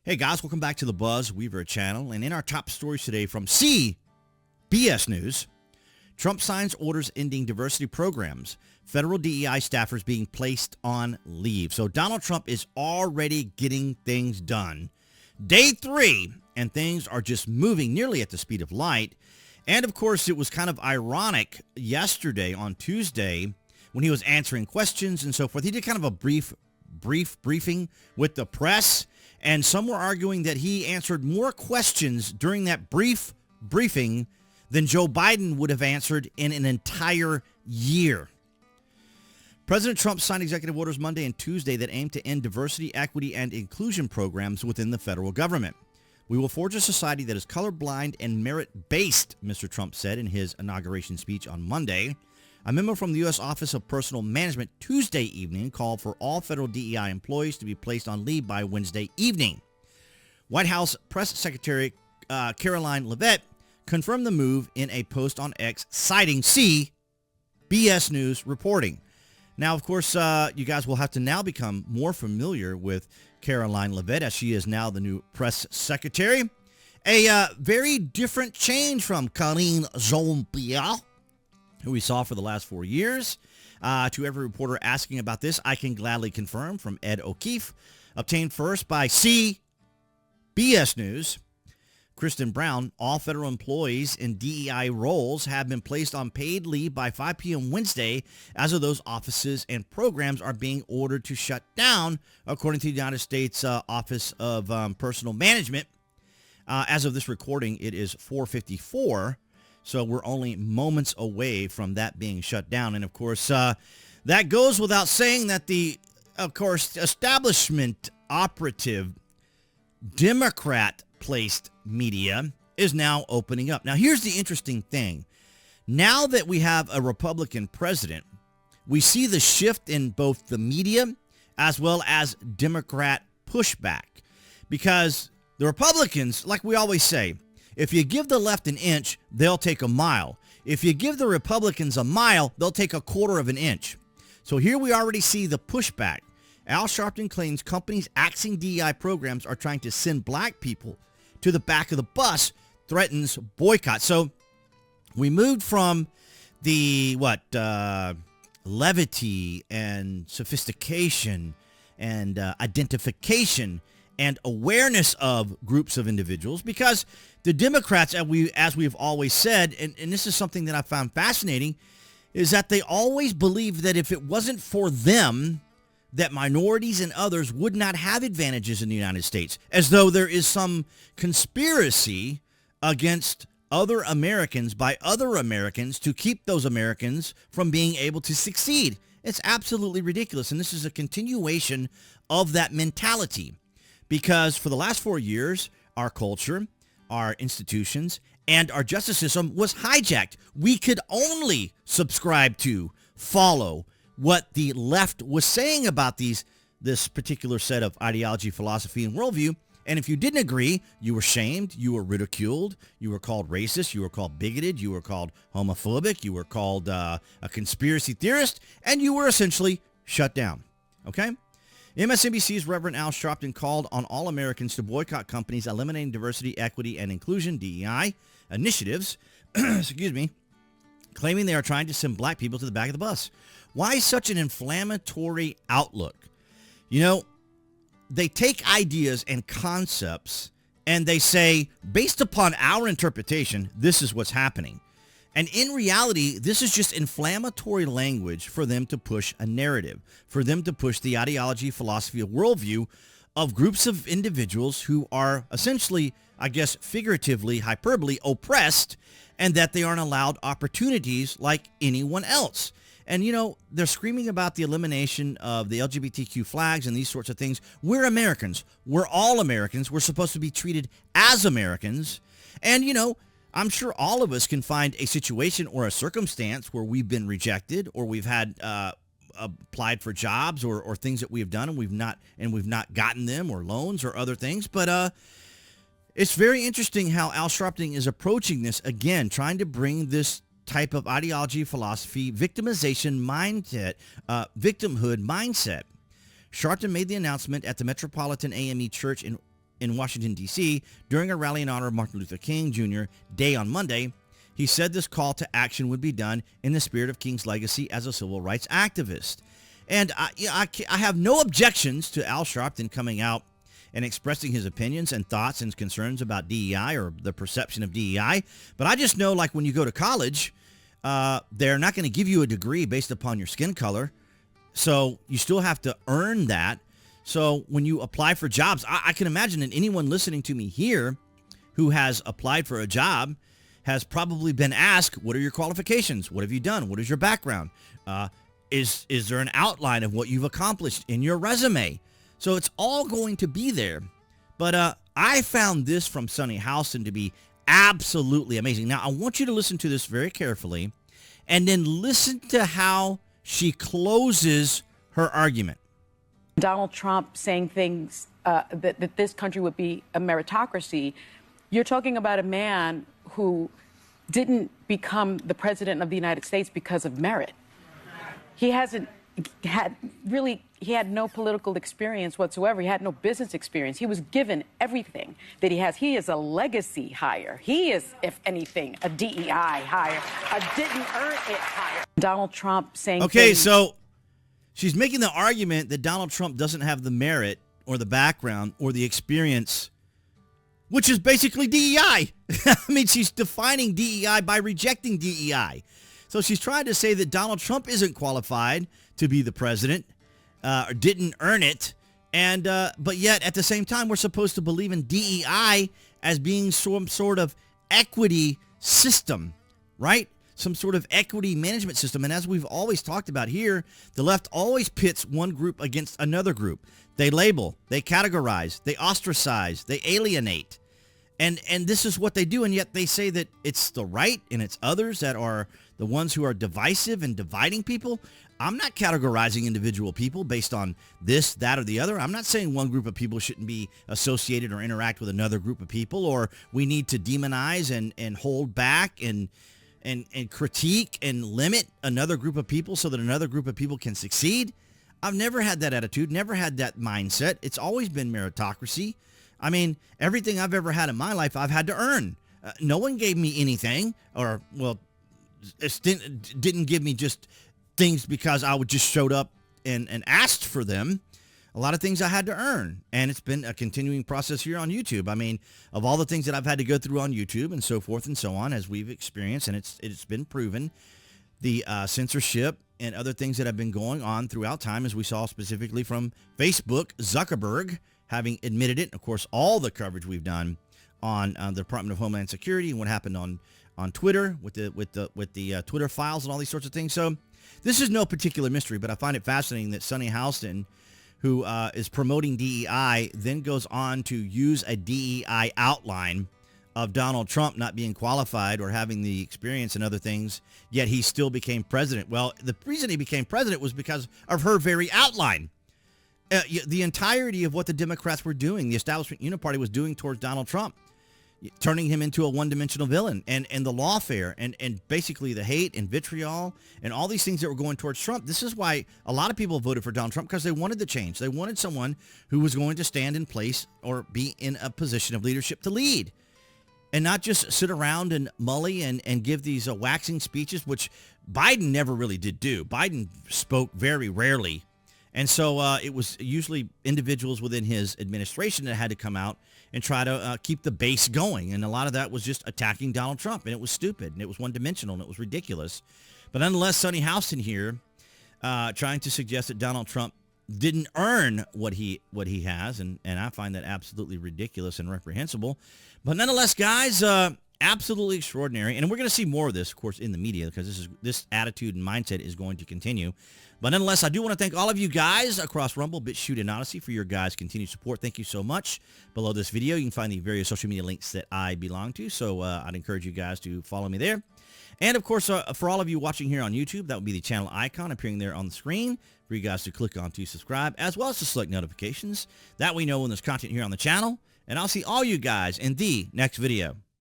Hey guys, welcome back to the BuzWeaver channel. And in our top stories today from CBS News, Trump signs orders ending diversity programs, federal DEI staffers being placed on leave. So Donald Trump is already getting things done. Day 3, and things are just moving nearly at the speed of light. And of course, it was kind of ironic yesterday on Tuesday when he was answering questions and so forth. He did kind of a brief briefing with the press. And some were arguing that he answered more questions during that brief briefing than Joe Biden would have answered in an entire year. President Trump signed executive orders Monday and Tuesday that aim to end diversity, equity, and inclusion programs within the federal government. We will forge a society that is colorblind and merit-based, Mr. Trump said in his inauguration speech on Monday. A memo from the U.S. Office of Personnel Management Tuesday evening called for all federal DEI employees to be placed on leave by Wednesday evening. White House Press Secretary 𝐀𝐦𝐚𝐳𝐨𝐧 confirmed the move in a post on X, citing CBS News reporting. Now, of course, you guys will have to now become more familiar with 𝐀𝐦𝐚𝐳𝐨𝐧, as she is now the new press secretary. A very different change from Karine Jean-Pierre, who we saw for the last 4 years. To every reporter asking about this, I can gladly confirm from Ed O'Keefe, obtained first by CBS News. Kristen Brown, all federal employees in DEI roles have been placed on paid leave by 5 p.m. Wednesday, as of those offices and programs are being ordered to shut down, according to the United States Office of Personnel Management. As of this recording, it is 4:54. So we're only moments away from that being shut down. And, of course, that goes without saying that the, of course, establishment operative Democrat-placed media is now opening up. Now, here's the interesting thing. Now that we have a Republican president, we see the shift in both the media as well as Democrat pushback. Because the Republicans, like we always say, if you give the left an inch, they'll take a mile. If you give the Republicans a mile, they'll take a quarter of an inch. So here we already see the pushback. Al Sharpton claims companies axing DEI programs are trying to send black people to the back of the bus, threatens boycott. So we moved from the, levity and sophistication and identification and awareness of groups of individuals, because the Democrats, as we've always said, and this is something that I found fascinating, is that they always believed that if it wasn't for them, that minorities and others would not have advantages in the United States, as though there is some conspiracy against other Americans by other Americans to keep those Americans from being able to succeed. It's absolutely ridiculous, and this is a continuation of that mentality. Because for the last 4 years, our culture, our institutions, and our justice system was hijacked. We could only subscribe to, follow what the left was saying about this particular set of ideology, philosophy, and worldview. And if you didn't agree, you were shamed, you were ridiculed, you were called racist, you were called bigoted, you were called homophobic, you were called a conspiracy theorist, and you were essentially shut down. Okay? MSNBC's Reverend Al Sharpton called on all Americans to boycott companies eliminating diversity, equity, and inclusion, DEI, initiatives, excuse me, claiming they are trying to send black people to the back of the bus. Why such an inflammatory outlook? You know, they take ideas and concepts and they say, based upon our interpretation, this is what's happening. And in reality, this is just inflammatory language for them to push a narrative, for them to push the ideology, philosophy, or worldview of groups of individuals who are essentially, I guess, figuratively, hyperbole, oppressed, and that they aren't allowed opportunities like anyone else. And, you know, they're screaming about the elimination of the LGBTQ flags and these sorts of things. We're Americans. We're all Americans. We're supposed to be treated as Americans. And, you know, I'm sure all of us can find a situation or a circumstance where we've been rejected or we've had applied for jobs or things that we've done and we've not gotten them, or loans or other things. But it's very interesting how Al Sharpton is approaching this, again, trying to bring this type of ideology, philosophy, victimization mindset, victimhood mindset. Sharpton made the announcement at the Metropolitan AME Church in in Washington, D.C. during a rally in honor of Martin Luther King Jr. Day on Monday. He said this call to action would be done in the spirit of King's legacy as a civil rights activist. And I have no objections to Al Sharpton coming out and expressing his opinions and thoughts and concerns about DEI or the perception of DEI. But I just know, like, when you go to college, they're not going to give you a degree based upon your skin color. So you still have to earn that. So when you apply for jobs, I can imagine that anyone listening to me here who has applied for a job has probably been asked, what are your qualifications? What have you done? What is your background? Is there an outline of what you've accomplished in your resume? So it's all going to be there. But I found this from Sunny Hostin to be absolutely amazing. Now, I want you to listen to this very carefully and then listen to how she closes her argument. Donald Trump saying things that this country would be a meritocracy. You're talking about a man who didn't become the president of the United States because of merit. He hasn't had he had no political experience whatsoever. He had no business experience. He was given everything that he has. He is a legacy hire. He is, if anything, a DEI hire, a didn't earn it hire. Donald Trump saying Okay, so she's making the argument that Donald Trump doesn't have the merit or the background or the experience, which is basically DEI. I mean, she's defining DEI by rejecting DEI. So she's trying to say that Donald Trump isn't qualified to be the president, or didn't earn it, and but yet at the same time we're supposed to believe in DEI as being some sort of equity system, right? Some sort of equity management system. And as we've always talked about here, the left always pits one group against another group. They label, they categorize, they ostracize, they alienate. And this is what they do, and yet they say that it's the right and it's others that are the ones who are divisive and dividing people. I'm not categorizing individual people based on this, that, or the other. I'm not saying one group of people shouldn't be associated or interact with another group of people, or we need to demonize and hold back and critique and limit another group of people so that another group of people can succeed. I've never had that attitude, never had that mindset. It's always been meritocracy. I mean, everything I've ever had in my life, I've had to earn. No one gave me anything, or, well, it didn't give me just things because I would just showed up and asked for them. A lot of things I had to earn, and it's been a continuing process here on YouTube. I mean, of all the things that I've had to go through on YouTube and so forth and so on, as we've experienced, and it's been proven, the censorship and other things that have been going on throughout time, as we saw specifically from Facebook, Zuckerberg having admitted it, and of course all the coverage we've done on the Department of Homeland Security and what happened on Twitter with the Twitter files and all these sorts of things. So this is no particular mystery, but I find it fascinating that Sunny Hostin, who is promoting DEI, then goes on to use a DEI outline of Donald Trump not being qualified or having the experience and other things, yet he still became president. Well, the reason he became president was because of her very outline. The entirety of what the Democrats were doing, the establishment uniparty was doing towards Donald Trump, turning him into a one-dimensional villain, and the lawfare, and basically the hate and vitriol and all these things that were going towards Trump. This is why a lot of people voted for Donald Trump, because they wanted the change. They wanted someone who was going to stand in place or be in a position of leadership to lead, and not just sit around and mully and give these waxing speeches, which Biden never really did do. Biden spoke very rarely. And so it was usually individuals within his administration that had to come out and try to keep the base going. And a lot of that was just attacking Donald Trump. And it was stupid. And it was one-dimensional. And it was ridiculous. But nonetheless, Sunny Hostin here trying to suggest that Donald Trump didn't earn what he has. And I find that absolutely ridiculous and reprehensible. But nonetheless, guys, absolutely extraordinary. And we're going to see more of this, of course, in the media, because this attitude and mindset is going to continue. But nonetheless, I do want to thank all of you guys across Rumble, BitChute, and Odyssey for your guys' continued support. Thank you so much. Below this video, you can find the various social media links that I belong to, so I'd encourage you guys to follow me there. And, of course, for all of you watching here on YouTube, that would be the channel icon appearing there on the screen for you guys to click on to subscribe, as well as to select notifications. That way you know when there's content here on the channel. And I'll see all you guys in the next video.